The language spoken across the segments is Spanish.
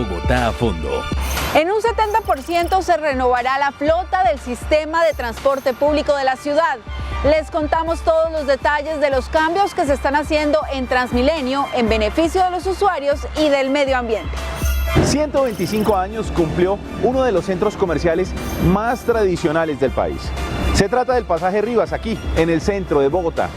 Bogotá a fondo. En un 70% se renovará la flota del sistema de transporte público de la ciudad. Les contamos todos los detalles de los cambios que se están haciendo en Transmilenio en beneficio de los usuarios y del medio ambiente. 125 años cumplió uno de los centros comerciales más tradicionales del país. Se trata del Pasaje Rivas, aquí, en el centro de Bogotá.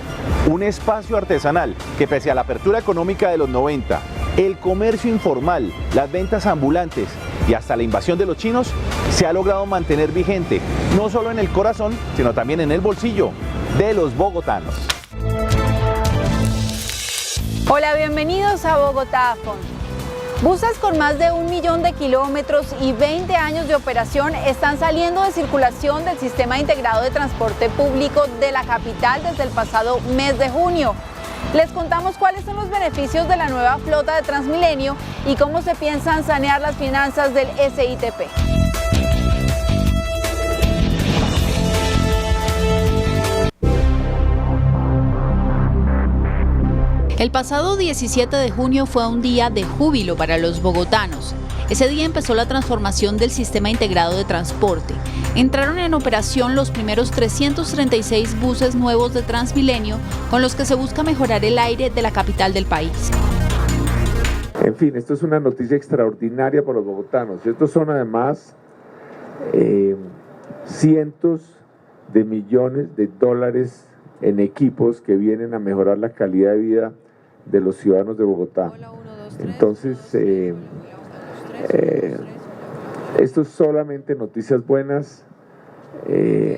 Un espacio artesanal que, pese a la apertura económica de los 90, el comercio informal, las ventas ambulantes y hasta la invasión de los chinos, se ha logrado mantener vigente, no solo en el corazón, sino también en el bolsillo de los bogotanos. Hola, bienvenidos a Bogotá a fondo. Buses con más de 1 millón de kilómetros y 20 años de operación están saliendo de circulación del Sistema Integrado de Transporte Público de la capital desde el pasado mes de junio. Les contamos cuáles son los beneficios de la nueva flota de Transmilenio y cómo se piensan sanear las finanzas del SITP. El pasado 17 de junio fue un día de júbilo para los bogotanos. Ese día empezó la transformación del Sistema Integrado de Transporte. Entraron en operación los primeros 336 buses nuevos de Transmilenio, con los que se busca mejorar el aire de la capital del país. En fin, esto es una noticia extraordinaria para los bogotanos. Estos son además cientos de millones de dólares en equipos que vienen a mejorar la calidad de vida de los ciudadanos de Bogotá. Entonces, esto es solamente noticias buenas.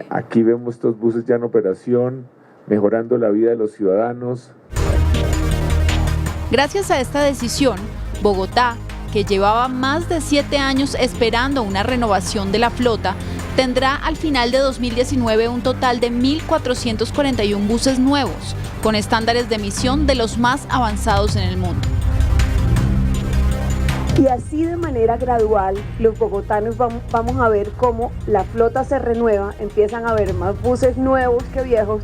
Aquí vemos estos buses ya en operación, mejorando la vida de los ciudadanos. Gracias a esta decisión, Bogotá, que llevaba más de 7 años esperando una renovación de la flota, tendrá al final de 2019 un total de 1.441 buses nuevos, con estándares de emisión de los más avanzados en el mundo. Y así de manera gradual, los bogotanos vamos a ver cómo la flota se renueva, empiezan a haber más buses nuevos que viejos,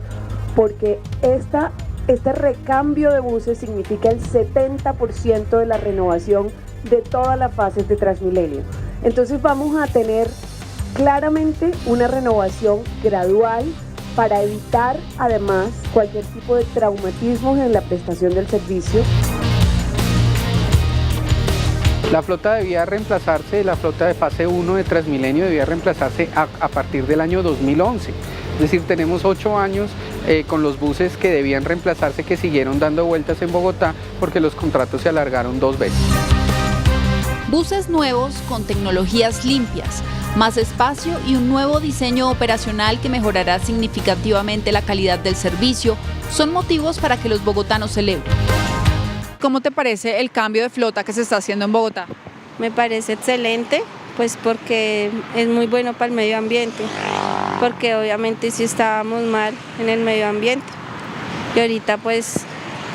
porque este recambio de buses significa el 70% de la renovación de todas las fases de Transmilenio. Entonces vamos a tener claramente una renovación gradual para evitar además cualquier tipo de traumatismos en la prestación del servicio. La flota debía reemplazarse, la flota de fase 1 de Transmilenio debía reemplazarse a partir del año 2011. Es decir, tenemos 8 años con los buses que debían reemplazarse, que siguieron dando vueltas en Bogotá porque los contratos se alargaron 2 veces. Buses nuevos con tecnologías limpias, más espacio y un nuevo diseño operacional que mejorará significativamente la calidad del servicio son motivos para que los bogotanos celebren. ¿Cómo te parece el cambio de flota que se está haciendo en Bogotá? Me parece excelente, pues porque es muy bueno para el medio ambiente, porque obviamente sí estábamos mal en el medio ambiente y ahorita pues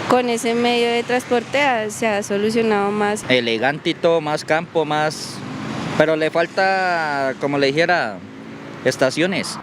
con ese medio de transporte se ha solucionado más. Elegantito, más campo, más... pero le falta, como le dijera, estaciones.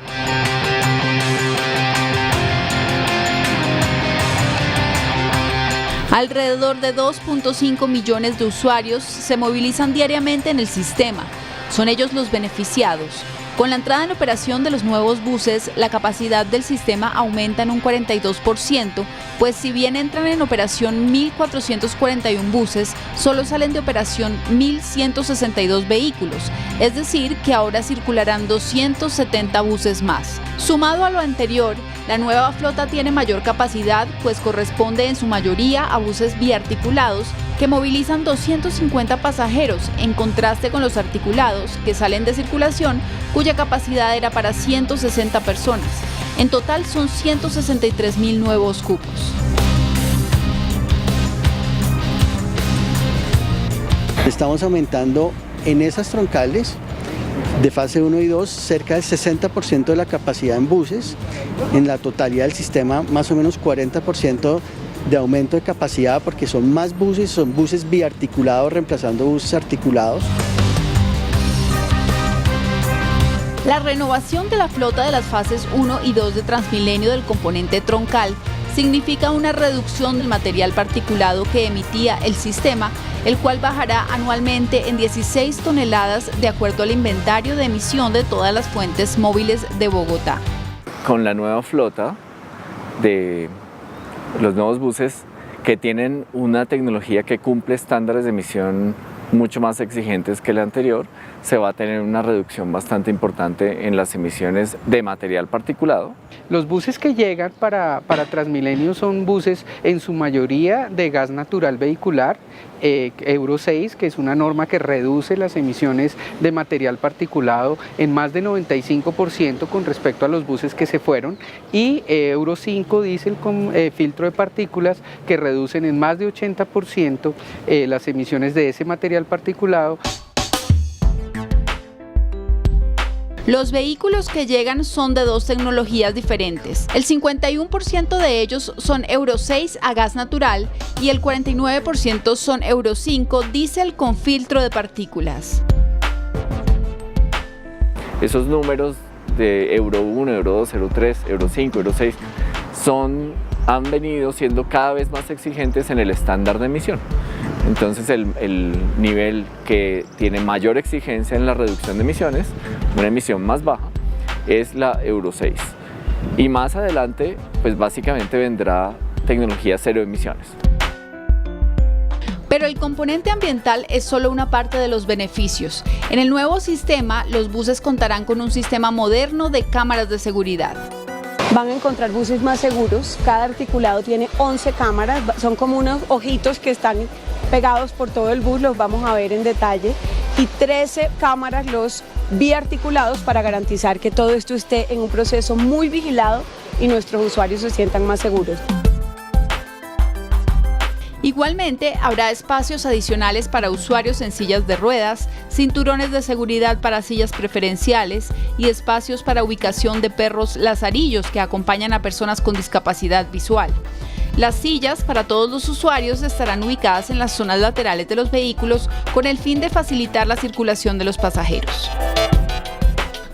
Alrededor de 2.5 millones de usuarios se movilizan diariamente en el sistema. Son ellos los beneficiados. Con la entrada en operación de los nuevos buses, la capacidad del sistema aumenta en un 42%, pues si bien entran en operación 1.441 buses, solo salen de operación 1.162 vehículos, es decir, que ahora circularán 270 buses más. Sumado a lo anterior, la nueva flota tiene mayor capacidad, pues corresponde en su mayoría a buses biarticulados que movilizan 250 pasajeros, en contraste con los articulados que salen de circulación, cuya capacidad era para 160 personas. En total son 163.000 nuevos cupos. Estamos aumentando en esas troncales de fase 1 y 2 cerca del 60% de la capacidad en buses, en la totalidad del sistema más o menos 40% de aumento de capacidad porque son más buses, son buses biarticulados reemplazando buses articulados. La renovación de la flota de las fases 1 y 2 de Transmilenio del componente troncal significa una reducción del material particulado que emitía el sistema el cual bajará anualmente en 16 toneladas de acuerdo al inventario de emisión de todas las fuentes móviles de Bogotá. Con la nueva flota de los nuevos buses que tienen una tecnología que cumple estándares de emisión mucho más exigentes que la anterior, se va a tener una reducción bastante importante en las emisiones de material particulado. Los buses que llegan para Transmilenio son buses en su mayoría de gas natural vehicular, Euro 6, que es una norma que reduce las emisiones de material particulado en más de 95% con respecto a los buses que se fueron, y Euro 5 diésel con filtro de partículas que reducen en más de 80% las emisiones de ese material particulado. Los vehículos que llegan son de dos tecnologías diferentes. El 51% de ellos son Euro 6 a gas natural y el 49% son Euro 5 diésel con filtro de partículas. Esos números de Euro 1, Euro 2, Euro 3, Euro 5, Euro 6 han venido siendo cada vez más exigentes en el estándar de emisión. Entonces el nivel que tiene mayor exigencia en la reducción de emisiones, una emisión más baja, es la Euro 6. Y más adelante, pues básicamente vendrá tecnología cero emisiones. Pero el componente ambiental es solo una parte de los beneficios. En el nuevo sistema, los buses contarán con un sistema moderno de cámaras de seguridad. Van a encontrar buses más seguros. Cada articulado tiene 11 cámaras, son como unos ojitos que están pegados por todo el bus, los vamos a ver en detalle, y 13 cámaras los biarticulados para garantizar que todo esto esté en un proceso muy vigilado y nuestros usuarios se sientan más seguros. Igualmente, habrá espacios adicionales para usuarios en sillas de ruedas, cinturones de seguridad para sillas preferenciales y espacios para ubicación de perros lazarillos que acompañan a personas con discapacidad visual. Las sillas para todos los usuarios estarán ubicadas en las zonas laterales de los vehículos con el fin de facilitar la circulación de los pasajeros.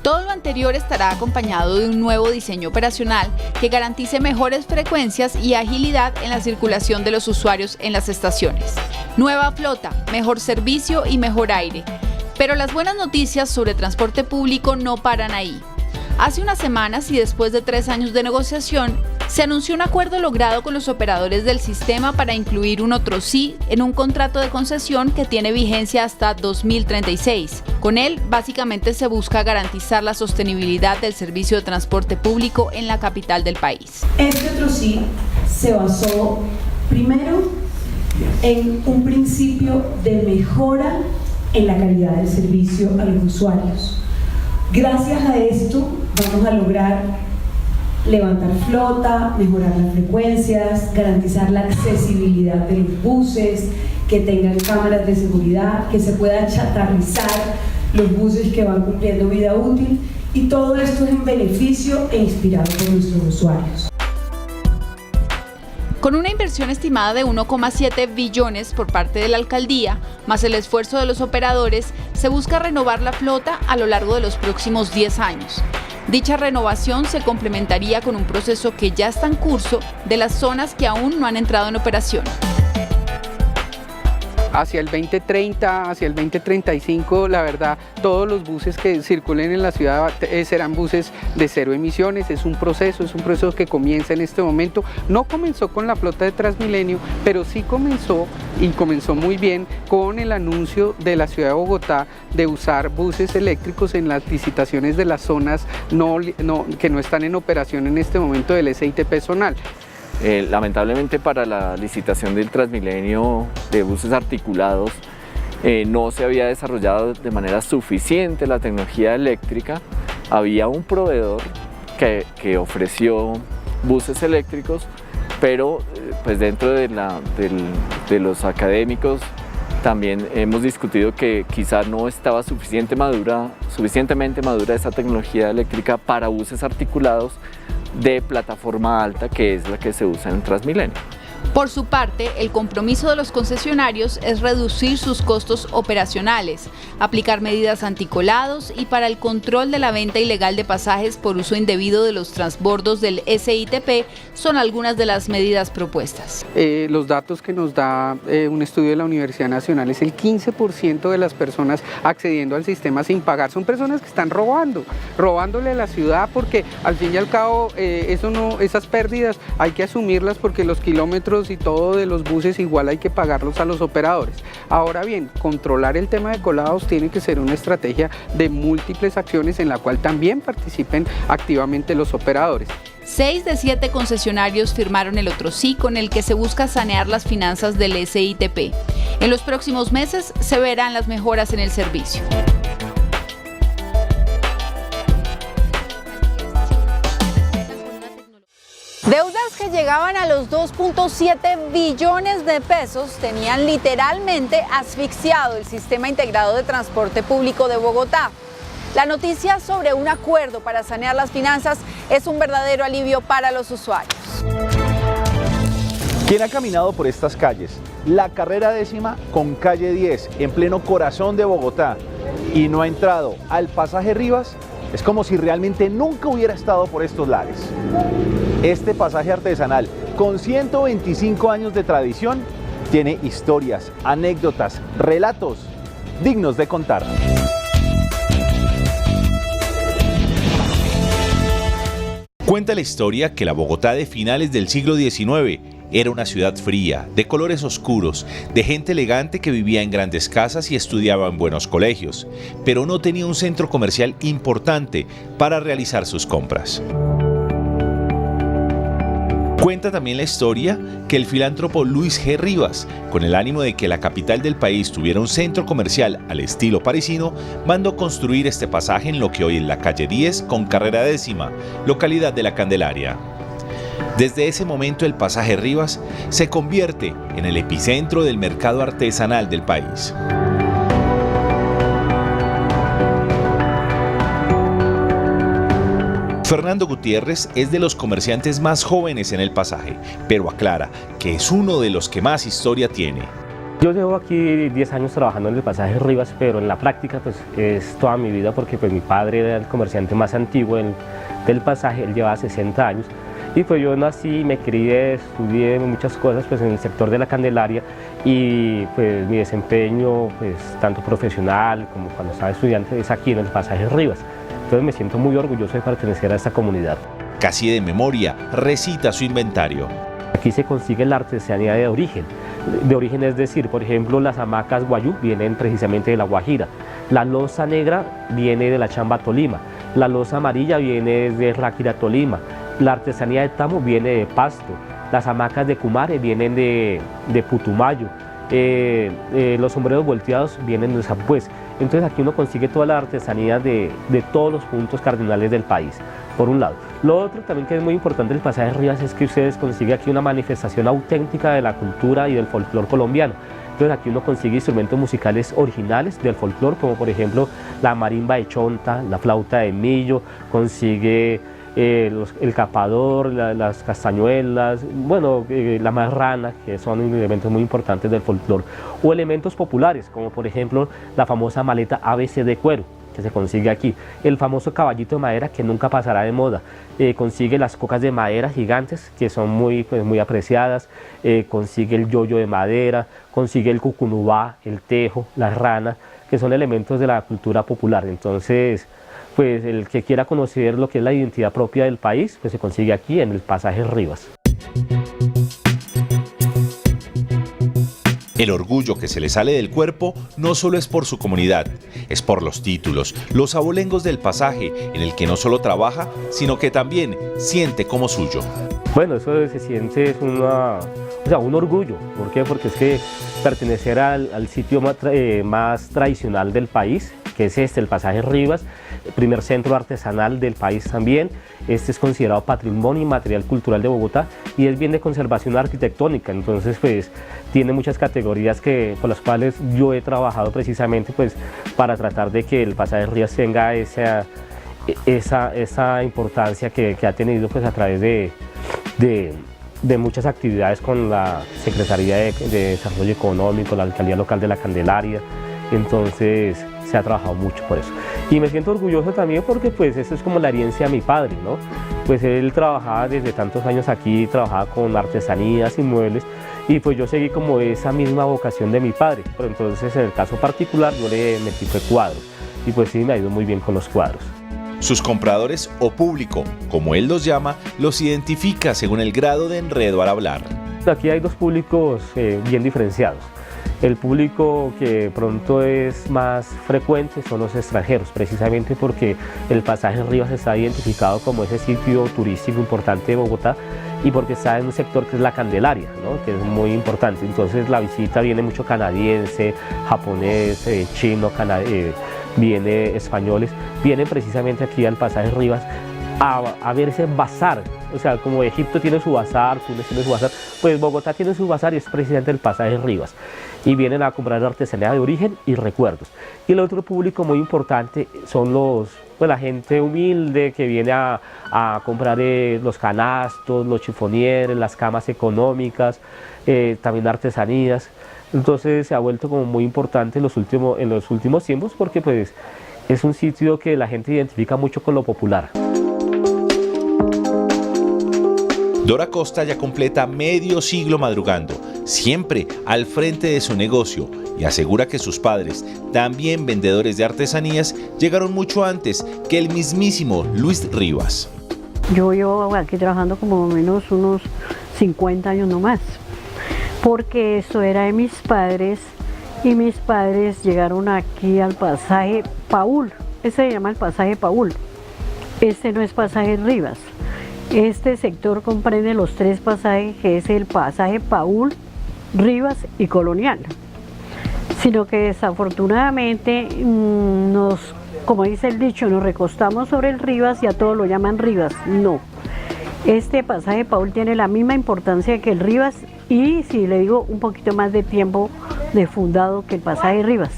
Todo lo anterior estará acompañado de un nuevo diseño operacional que garantice mejores frecuencias y agilidad en la circulación de los usuarios en las estaciones. Nueva flota, mejor servicio y mejor aire. Pero las buenas noticias sobre transporte público no paran ahí. Hace unas semanas y después de 3 años de negociación, se anunció un acuerdo logrado con los operadores del sistema para incluir un otro sí en un contrato de concesión que tiene vigencia hasta 2036. Con él, básicamente se busca garantizar la sostenibilidad del servicio de transporte público en la capital del país. Este otro sí se basó primero en un principio de mejora en la calidad del servicio a los usuarios. Gracias a esto vamos a lograr levantar flota, mejorar las frecuencias, garantizar la accesibilidad de los buses, que tengan cámaras de seguridad, que se pueda chatarrizar los buses que van cumpliendo vida útil, y todo esto es en beneficio e inspirado por nuestros usuarios. Con una inversión estimada de 1,7 billones por parte de la alcaldía, más el esfuerzo de los operadores, se busca renovar la flota a lo largo de los próximos 10 años. Dicha renovación se complementaría con un proceso que ya está en curso de las zonas que aún no han entrado en operación. Hacia el 2030, hacia el 2035, la verdad, todos los buses que circulen en la ciudad serán buses de cero emisiones. Es un proceso que comienza en este momento. No comenzó con la flota de Transmilenio, pero sí comenzó, y comenzó muy bien, con el anuncio de la ciudad de Bogotá de usar buses eléctricos en las licitaciones de las zonas que no están en operación en este momento del SITP zonal. Lamentablemente para la licitación del Transmilenio de buses articulados no se había desarrollado de manera suficiente la tecnología eléctrica. Había un proveedor que ofreció buses eléctricos, pero pues dentro de los académicos también hemos discutido que quizá no estaba suficientemente madura esa tecnología eléctrica para buses articulados de plataforma alta, que es la que se usa en Transmilenio. Por su parte, el compromiso de los concesionarios es reducir sus costos operacionales, aplicar medidas anticolados y para el control de la venta ilegal de pasajes por uso indebido de los transbordos del SITP son algunas de las medidas propuestas. Los datos que nos da un estudio de la Universidad Nacional es el 15% de las personas accediendo al sistema sin pagar. Son personas que están robándole a la ciudad porque al fin y al cabo esas pérdidas hay que asumirlas porque los kilómetros y todo de los buses igual hay que pagarlos a los operadores. Ahora bien, controlar el tema de colados tiene que ser una estrategia de múltiples acciones en la cual también participen activamente los operadores. 6 de 7 concesionarios firmaron el otro sí, con el que se busca sanear las finanzas del SITP. En los próximos meses se verán las mejoras en el servicio. Deudas que llegaban a los 2.7 billones de pesos tenían literalmente asfixiado el sistema integrado de transporte público de Bogotá. La noticia sobre un acuerdo para sanear las finanzas es un verdadero alivio para los usuarios. ¿Quién ha caminado por estas calles? La carrera 10ª con calle 10, en pleno corazón de Bogotá, y no ha entrado al pasaje Rivas, es como si realmente nunca hubiera estado por estos lares. Este pasaje artesanal, con 125 años de tradición, tiene historias, anécdotas, relatos dignos de contar. Cuenta la historia que la Bogotá de finales del siglo XIX era una ciudad fría, de colores oscuros, de gente elegante que vivía en grandes casas y estudiaba en buenos colegios, pero no tenía un centro comercial importante para realizar sus compras. Cuenta también la historia que el filántropo Luis G. Rivas, con el ánimo de que la capital del país tuviera un centro comercial al estilo parisino, mandó construir este pasaje en lo que hoy es la calle 10 con carrera 10ª, localidad de La Candelaria. Desde ese momento el pasaje Rivas se convierte en el epicentro del mercado artesanal del país. Fernando Gutiérrez es de los comerciantes más jóvenes en el pasaje, pero aclara que es uno de los que más historia tiene. Yo llevo aquí 10 años trabajando en el pasaje Rivas, pero en la práctica pues es toda mi vida porque pues mi padre era el comerciante más antiguo del pasaje, él llevaba 60 años. Y pues yo nací, me crié, estudié muchas cosas pues en el sector de La Candelaria y pues mi desempeño pues tanto profesional como cuando estaba estudiante es aquí en el pasaje Rivas. Entonces me siento muy orgulloso de pertenecer a esta comunidad. Casi de memoria, recita su inventario. Aquí se consigue la artesanía de origen. De origen es decir, por ejemplo, las hamacas guayú vienen precisamente de La Guajira. La loza negra viene de la Chamba, Tolima. La loza amarilla viene de Ráquira, Tolima. La artesanía de tamo viene de Pasto. Las hamacas de Cumare vienen de Putumayo. Los sombreros volteados vienen de Zampués. Entonces aquí uno consigue toda la artesanía de todos los puntos cardinales del país, por un lado. Lo otro también que es muy importante del pasaje Rivas es que ustedes consiguen aquí una manifestación auténtica de la cultura y del folclore colombiano. Entonces aquí uno consigue instrumentos musicales originales del folclore, como por ejemplo la marimba de chonta, la flauta de millo, consigue el capador, las castañuelas, bueno, la marrana, que son elementos muy importantes del folclore, o elementos populares, como por ejemplo la famosa maleta ABC de cuero, que se consigue aquí, el famoso caballito de madera, que nunca pasará de moda, consigue las cocas de madera gigantes, que son muy apreciadas, consigue el yoyo de madera, consigue el cucunubá, el tejo, la rana, que son elementos de la cultura popular. Entonces, pues el que quiera conocer lo que es la identidad propia del país, pues se consigue aquí en el pasaje Rivas. El orgullo que se le sale del cuerpo no solo es por su comunidad, es por los títulos, los abolengos del pasaje, en el que no solo trabaja, sino que también siente como suyo. Bueno, eso se siente un orgullo. ¿Por qué? Porque es que pertenecer al sitio más tradicional del país, que es el pasaje Rivas, el primer centro artesanal del país también. Este es considerado patrimonio inmaterial cultural de Bogotá y es bien de conservación arquitectónica, entonces pues tiene muchas categorías por las cuales yo he trabajado precisamente pues para tratar de que el pasaje Rivas tenga esa importancia que ha tenido pues a través de de muchas actividades con la Secretaría de Desarrollo Económico, la Alcaldía Local de La Candelaria, entonces se ha trabajado mucho por eso. Y me siento orgulloso también porque pues eso es como la herencia de mi padre, ¿no? Pues él trabajaba desde tantos años aquí, trabajaba con artesanías y muebles, y pues yo seguí como esa misma vocación de mi padre, pero entonces en el caso particular yo le metí fue cuadros, y pues sí me ha ido muy bien con los cuadros. Sus compradores o público, como él los llama, los identifica según el grado de enredo al hablar. Aquí hay dos públicos bien diferenciados. El público que pronto es más frecuente son los extranjeros, precisamente porque el pasaje Rivas está identificado como ese sitio turístico importante de Bogotá y porque está en un sector que es la Candelaria, ¿no? Que es muy importante. Entonces la visita viene mucho canadiense, japonés, chino, viene españoles, vienen precisamente aquí al pasaje Rivas a ver ese bazar. O sea, como Egipto tiene su bazar, Túnez tiene su bazar, pues Bogotá tiene su bazar y es precisamente el pasaje Rivas. Y vienen a comprar artesanía de origen y recuerdos. Y el otro público muy importante son la gente humilde que viene a comprar los canastos, los chifonieres, las camas económicas, también artesanías. Entonces se ha vuelto como muy importante en los últimos tiempos porque pues es un sitio que la gente identifica mucho con lo popular. Dora Costa ya completa medio siglo madrugando, siempre al frente de su negocio, y asegura que sus padres, también vendedores de artesanías, llegaron mucho antes que el mismísimo Luis Rivas. Yo llevo aquí trabajando como menos unos 50 años nomás, porque esto era de mis padres, y mis padres llegaron aquí al pasaje Paul. Ese se llama el pasaje Paul, este no es pasaje Rivas. Este sector comprende los tres pasajes, que es el pasaje Paul, Rivas y Colonial. Sino que desafortunadamente como dice el dicho, nos recostamos sobre el Rivas y a todos lo llaman Rivas. No. Este pasaje Paul tiene la misma importancia que el Rivas y, si le digo, un poquito más de tiempo de fundado que el pasaje Rivas.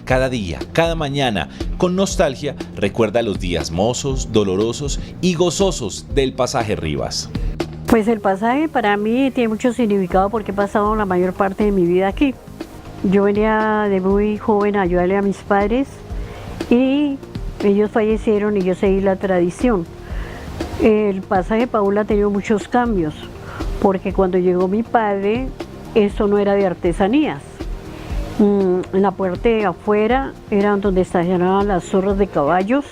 Cada día, cada mañana, con nostalgia, recuerda los días mozos, dolorosos y gozosos del pasaje Rivas. Pues el pasaje para mí tiene mucho significado porque he pasado la mayor parte de mi vida aquí. Yo venía de muy joven a ayudarle a mis padres y ellos fallecieron y yo seguí la tradición. El pasaje Paul ha tenido muchos cambios porque cuando llegó mi padre, eso no era de artesanías. En la puerta de afuera eran donde estacionaban las zorras de caballos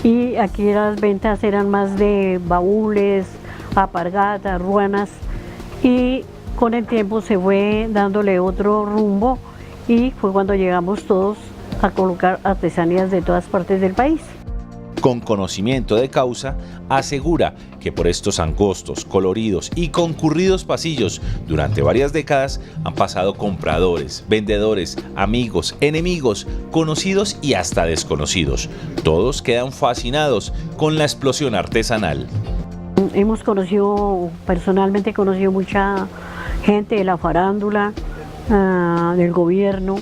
y aquí las ventas eran más de baúles, alpargatas, ruanas, y con el tiempo se fue dándole otro rumbo y fue cuando llegamos todos a colocar artesanías de todas partes del país. Con conocimiento de causa, asegura que por estos angostos, coloridos y concurridos pasillos durante varias décadas han pasado compradores, vendedores, amigos, enemigos, conocidos y hasta desconocidos. Todos quedan fascinados con la explosión artesanal. Hemos personalmente conocido mucha gente de la farándula, del gobierno,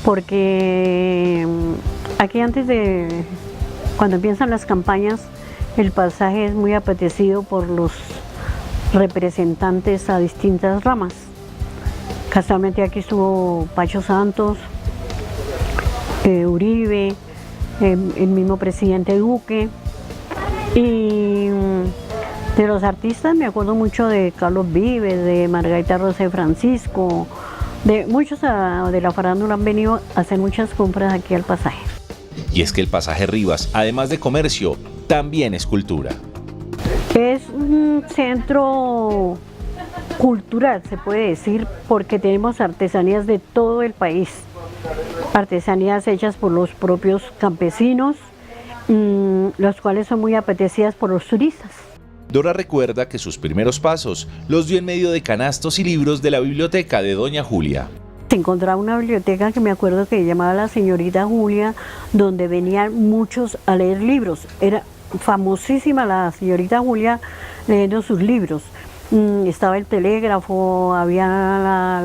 porque aquí cuando empiezan las campañas, el pasaje es muy apetecido por los representantes a distintas ramas. Casualmente aquí estuvo Pacho Santos, Uribe, el mismo presidente Duque, y de los artistas me acuerdo mucho de Carlos Vives, de Margarita Rosa de Francisco, de muchos de la farándula han venido a hacer muchas compras aquí al pasaje. Y es que el pasaje Rivas, además de comercio, también es cultura. Es un centro cultural, se puede decir, porque tenemos artesanías de todo el país. Artesanías hechas por los propios campesinos, las cuales son muy apetecidas por los turistas. Dora recuerda que sus primeros pasos los dio en medio de canastos y libros de la biblioteca de Doña Julia. Se encontraba una biblioteca que me acuerdo que llamaba la señorita Julia, donde venían muchos a leer libros. Era famosísima la señorita Julia leyendo sus libros. Estaba el telégrafo, había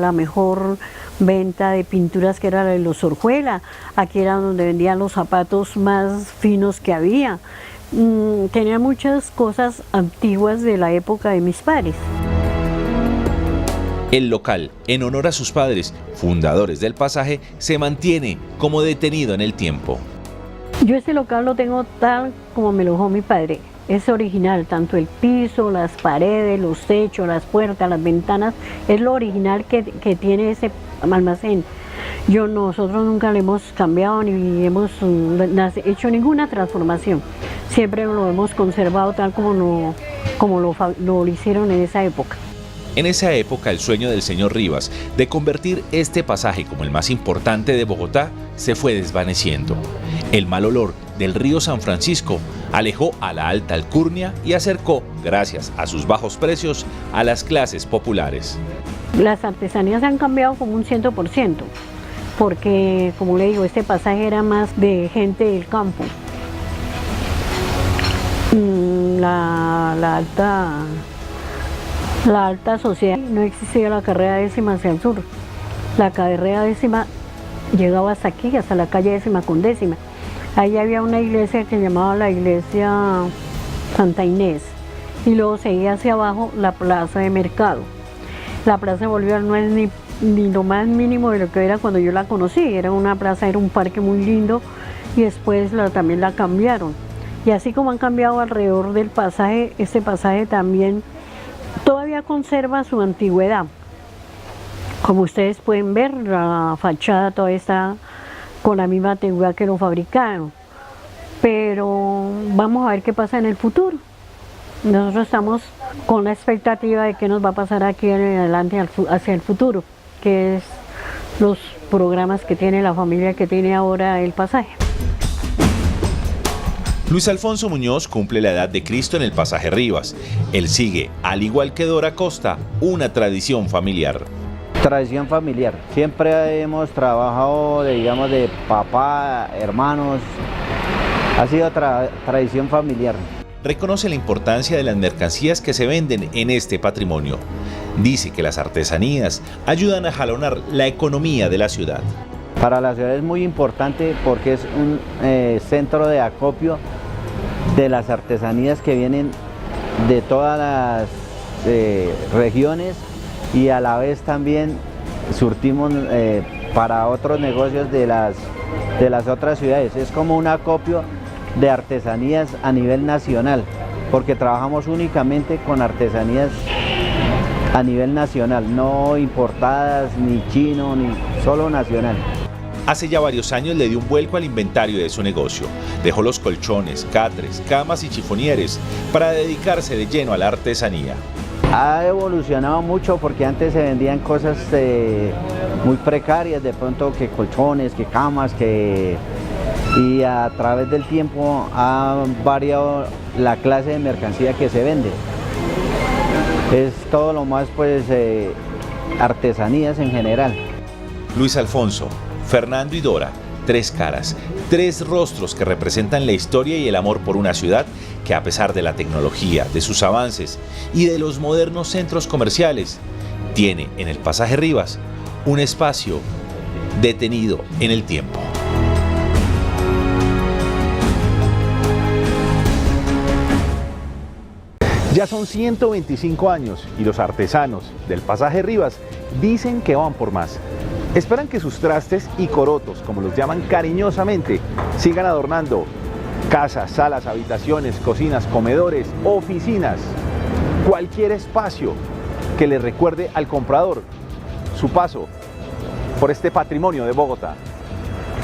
la mejor venta de pinturas que era la de los Orjuela. Aquí era donde vendían los zapatos más finos que había. Tenía muchas cosas antiguas de la época de mis padres. El local, en honor a sus padres, fundadores del pasaje, se mantiene como detenido en el tiempo. Yo este local lo tengo tal como me lo dejó mi padre. Es original, tanto el piso, las paredes, los techos, las puertas, las ventanas, es lo original que tiene ese almacén. Nosotros nunca le hemos cambiado ni hemos hecho ninguna transformación. Siempre lo hemos conservado tal como lo hicieron en esa época. En esa época, el sueño del señor Rivas de convertir este pasaje como el más importante de Bogotá se fue desvaneciendo. El mal olor del río San Francisco alejó a la alta alcurnia y acercó, gracias a sus bajos precios, a las clases populares. Las artesanías han cambiado como un 100%, porque, como le digo, este pasaje era más de gente del campo. La alta sociedad, no existía la carrera décima hacia el sur. La carrera décima llegaba hasta aquí, hasta la calle décima con décima. Ahí había una iglesia que se llamaba la iglesia Santa Inés y luego seguía hacia abajo la plaza de mercado. La plaza de Bolívar no es ni lo más mínimo de lo que era cuando yo la conocí. Era una plaza, era un parque muy lindo y después también la cambiaron. Y así como han cambiado alrededor del pasaje, este pasaje también todavía conserva su antigüedad. Como ustedes pueden ver, la fachada todavía está con la misma antigüedad que lo fabricaron. Pero vamos a ver qué pasa en el futuro. Nosotros estamos con la expectativa de qué nos va a pasar aquí en adelante hacia el futuro, que es los programas que tiene la familia que tiene ahora el pasaje. Luis Alfonso Muñoz cumple la edad de Cristo en el pasaje Rivas. Él sigue, al igual que Dora Costa, una tradición familiar. Tradición familiar. Siempre hemos trabajado, digamos, de papá, hermanos. Ha sido tradición familiar. Reconoce la importancia de las mercancías que se venden en este patrimonio. Dice que las artesanías ayudan a jalonar la economía de la ciudad. Para la ciudad es muy importante porque es un centro de acopio de las artesanías que vienen de todas las regiones y a la vez también surtimos para otros negocios de las otras ciudades. Es como un acopio de artesanías a nivel nacional, porque trabajamos únicamente con artesanías a nivel nacional, no importadas, ni chino, ni solo nacional. Hace ya varios años le dio un vuelco al inventario de su negocio. Dejó los colchones, catres, camas y chifonieres para dedicarse de lleno a la artesanía. Ha evolucionado mucho porque antes se vendían cosas muy precarias, de pronto que colchones, que camas, y a través del tiempo ha variado la clase de mercancía que se vende. Es todo lo más pues artesanías en general. Luis Alfonso, Fernando y Dora, tres caras, tres rostros que representan la historia y el amor por una ciudad que, a pesar de la tecnología, de sus avances y de los modernos centros comerciales, tiene en el pasaje Rivas un espacio detenido en el tiempo. Ya son 125 años y los artesanos del pasaje Rivas dicen que van por más. Esperan que sus trastes y corotos, como los llaman cariñosamente, sigan adornando casas, salas, habitaciones, cocinas, comedores, oficinas, cualquier espacio que le recuerde al comprador su paso por este patrimonio de Bogotá.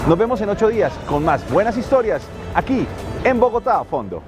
Nos vemos en 8 días con más buenas historias aquí en Bogotá a fondo.